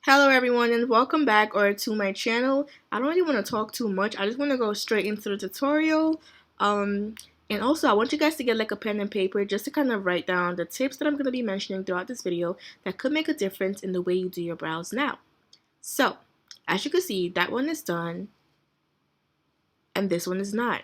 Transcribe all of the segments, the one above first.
Hello everyone and welcome back to my channel. I don't really want to talk too much. I just want to go straight into the tutorial. And also I want you guys to get like a pen and paper just to kind of write down the tips that I'm going to be mentioning throughout this video that could make a difference in the way you do your brows now. So, as you can see, that one is done and this one is not.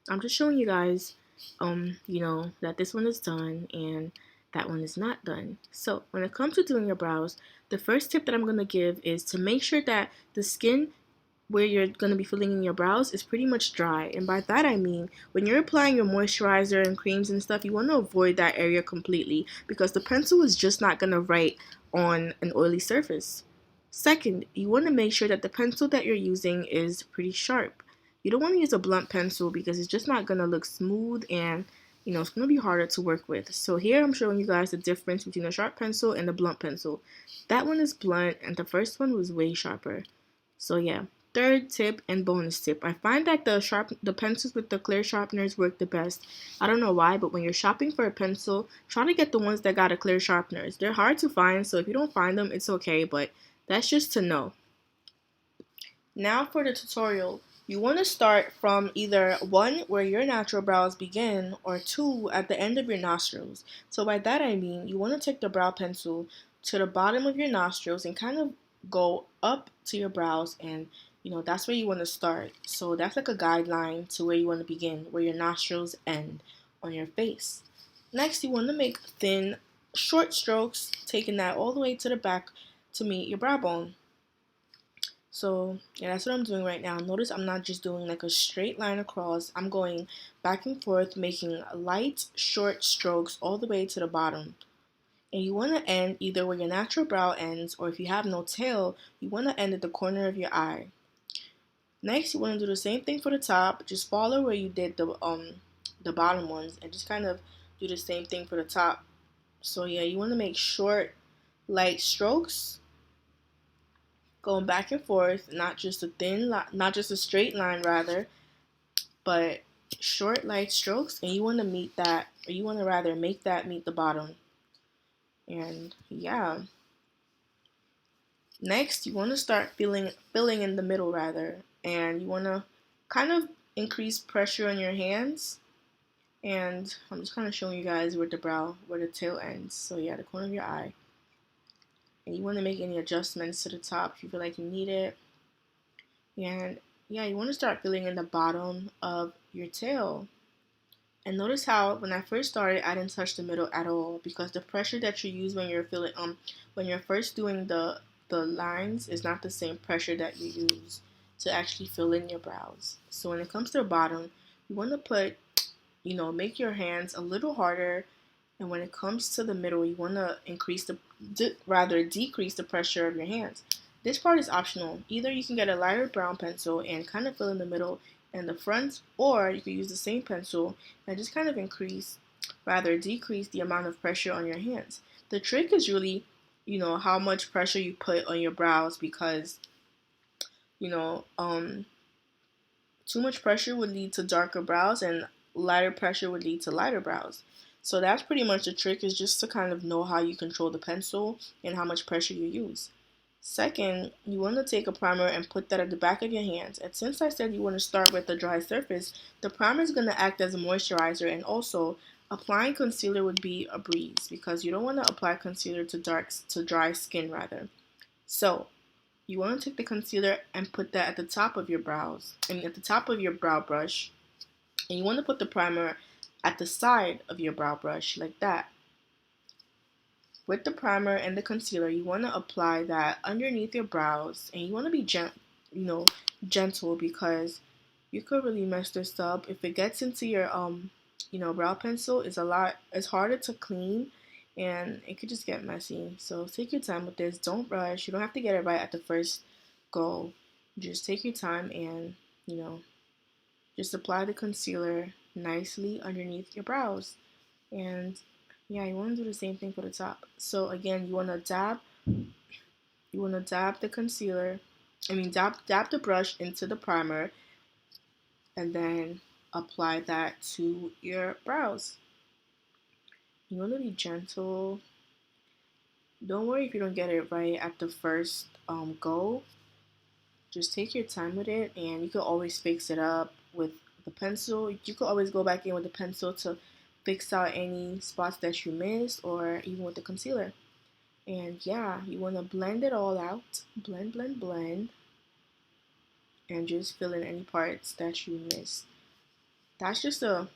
I'm just showing you guys that this one is done and that one is not done. So when it comes to doing your brows, the first tip that I'm going to give is to make sure that the skin where you're going to be filling in your brows is pretty much dry. And by that I mean when you're applying your moisturizer and creams and stuff, you want to avoid that area completely because the pencil is just not going to write on an oily surface. Second, you want to make sure that the pencil that you're using is pretty sharp. You don't want to use a blunt pencil because it's just not going to look smooth and it's going to be harder to work with. So here I'm showing you guys the difference between a sharp pencil and a blunt pencil. That one is blunt and the first one was way sharper. So yeah. Third tip and bonus tip. I find that the pencils with the clear sharpeners work the best. I don't know why, but when you're shopping for a pencil, try to get the ones that got a clear sharpeners. They're hard to find, so if you don't find them, it's okay, but that's just to know. Now for the tutorial. You want to start from either 1 where your natural brows begin or 2 at the end of your nostrils. So by that I mean you want to take the brow pencil to the bottom of your nostrils and kind of go up to your brows and that's where you want to start. So that's like a guideline to where you want to begin, where your nostrils end on your face. Next you want to make thin short strokes, taking that all the way to the back to meet your brow bone. So yeah, that's what I'm doing right now. Notice I'm not just doing like a straight line across. I'm going back and forth, making light, short strokes all the way to the bottom. And you want to end either where your natural brow ends, or if you have no tail, you want to end at the corner of your eye. Next, you want to do the same thing for the top. Just follow where you did the bottom ones, and just kind of do the same thing for the top. So yeah, you want to make short, light strokes, going back and forth, not just a straight line rather, but short light strokes, and you want to meet that, or you want to rather make that meet the bottom. And yeah, next you want to start filling in the middle rather, and you want to kind of increase pressure on your hands. And I'm just kind of showing you guys where the tail ends. So yeah, the corner of your eye. And you want to make any adjustments to the top if you feel like you need it. And yeah, you want to start filling in the bottom of your tail. And notice how when I first started, I didn't touch the middle at all because the pressure that you use when you're first doing the lines is not the same pressure that you use to actually fill in your brows. So when it comes to the bottom, you want to put, make your hands a little harder. And when it comes to the middle, you want to decrease the pressure of your hands. This part is optional. Either you can get a lighter brown pencil and kind of fill in the middle and the front, or you could use the same pencil and just kind of decrease the amount of pressure on your hands. The trick is really, how much pressure you put on your brows because, you know, um, too much pressure would lead to darker brows and lighter pressure would lead to lighter brows. So that's pretty much the trick, is just to kind of know how you control the pencil and how much pressure you use. Second, you want to take a primer and put that at the back of your hands. And since I said you want to start with a dry surface, the primer is going to act as a moisturizer, and also applying concealer would be a breeze because you don't want to apply concealer to dry skin rather. So you want to take the concealer and put that at the top of your at the top of your brow brush. And you want to put the primer at the side of your brow brush like that. With the primer and the concealer, you want to apply that underneath your brows, and you want to be gentle because you could really mess this up. If it gets into your brow pencil, it's harder to clean and it could just get messy. So take your time with this. Don't rush. You don't have to get it right at the first go. Just take your time and, just apply the concealer nicely underneath your brows. And yeah, you want to do the same thing for the top. So again, you want to dab the concealer, dab the brush into the primer and then apply that to your brows. You want to be gentle Don't worry if you don't get it right at the first go. Just take your time with it, and you can always fix it up with the pencil. You could always go back in with the pencil to fix out any spots that you missed, or even with the concealer. And yeah, you want to blend it all out. Blend, blend, blend. And just fill in any parts that you missed. That's just a.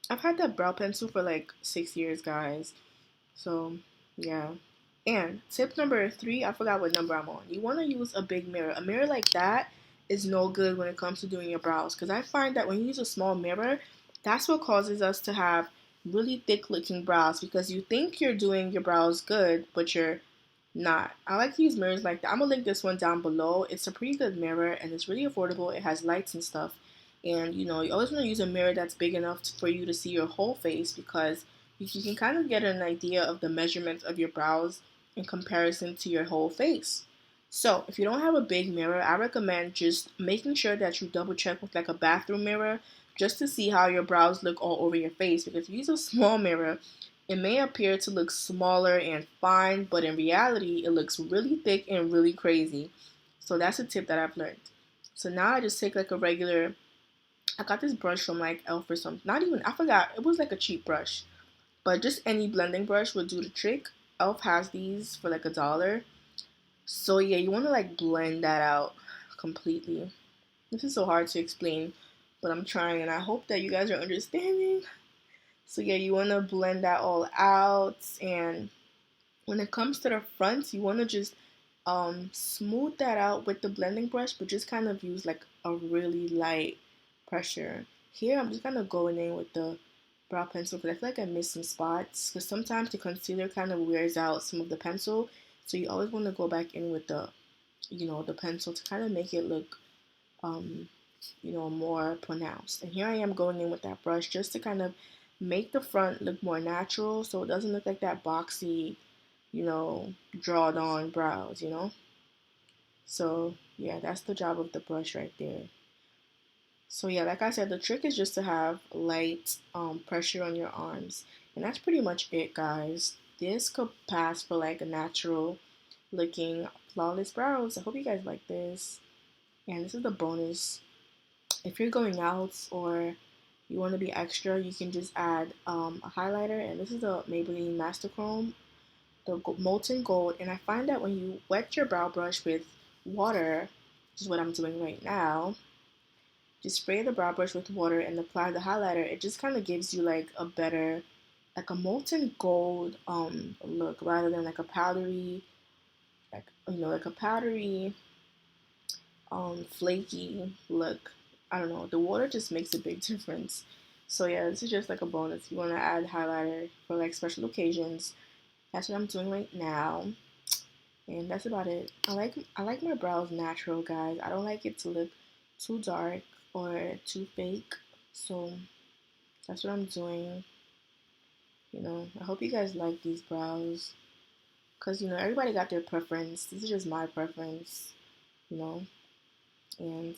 I've had that brow pencil for like 6 years, guys. So, yeah. And tip number 3, I forgot what number I'm on. You want to use a big mirror. A mirror like that is no good when it comes to doing your brows. Because I find that when you use a small mirror, that's what causes us to have really thick looking brows. Because you think you're doing your brows good, but you're not. I like to use mirrors like that. I'm gonna link this one down below. It's a pretty good mirror and it's really affordable. It has lights and stuff. And you know, you always want to use a mirror that's big enough for you to see your whole face, because you can kind of get an idea of the measurements of your brows in comparison to your whole face. So if you don't have a big mirror, I recommend just making sure that you double check with like a bathroom mirror, just to see how your brows look all over your face. Because if you use a small mirror, it may appear to look smaller and fine, but in reality, it looks really thick and really crazy. So that's a tip that I've learned. So now I just take like a regular, I got this brush from like Elf or something. Not even, I forgot, it was like a cheap brush. But just any blending brush would do the trick. Elf has these for like $1. So yeah, you want to like blend that out completely. This is so hard to explain, but I'm trying, and I hope that you guys are understanding. So yeah, you want to blend that all out, and when it comes to the front, you want to just smooth that out with the blending brush, but just kind of use like a really light pressure. Here, I'm just kind of going in with the brow pencil because I feel like I missed some spots, because sometimes the concealer kind of wears out some of the pencil. So you always want to go back in with the, the pencil to kind of make it look, um, more pronounced. And here I am going in with that brush just to kind of make the front look more natural, so it doesn't look like that boxy, drawed on brows. So yeah, that's the job of the brush right there. So yeah, like I said, the trick is just to have light pressure on your arms. And that's pretty much it, guys. This could pass for like a natural looking flawless brows. I hope you guys like this. And this is the bonus. If you're going out or you want to be extra, you can just add a highlighter. And this is the Maybelline Master Chrome, the molten gold. And I find that when you wet your brow brush with water, which is what I'm doing right now, just spray the brow brush with water and apply the highlighter. It just kind of gives you like a better, like a molten gold look, rather than like a powdery, like a powdery flaky look. I don't know. The water just makes a big difference. So yeah, this is just like a bonus. You want to add highlighter for like special occasions. That's what I'm doing right now. And that's about it. I like my brows natural, guys. I don't like it to look too dark or too fake. So that's what I'm doing. I hope you guys like these brows. Because, everybody got their preference. This is just my preference, you know. And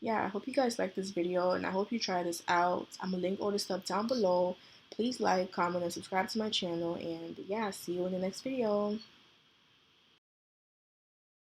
yeah, I hope you guys like this video, and I hope you try this out. I'm going to link all this stuff down below. Please like, comment, and subscribe to my channel. And yeah, see you in the next video.